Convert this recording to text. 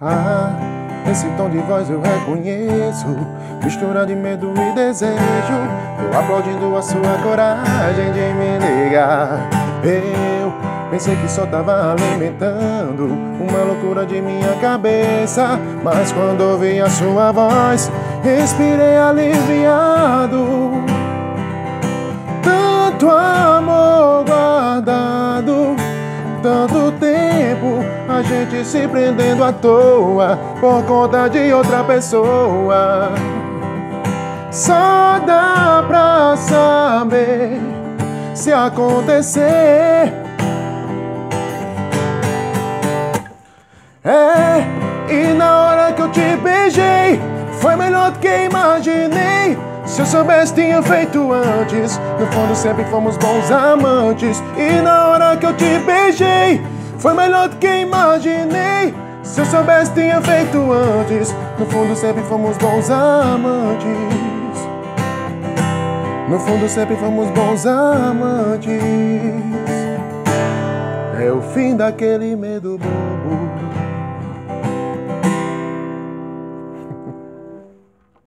Ah, esse tom de voz eu reconheço, mistura de medo e desejo. Eu aplaudindo a sua coragem de me ligar. Eu pensei que só tava alimentando uma loucura de minha cabeça, mas quando ouvi a sua voz, respirei aliviado. Tanto amor guardado, tanto tempo a gente se prendendo à toa por conta de outra pessoa. Só dá pra saber se acontecer. E na hora que eu te beijei, foi melhor do que imaginei. Se eu soubesse tinha feito antes, no fundo sempre fomos bons amantes. E na hora que eu te beijei, foi melhor do que imaginei. Se eu soubesse tinha feito antes, no fundo sempre fomos bons amantes. No fundo sempre fomos bons amantes. É o fim daquele medo bobo.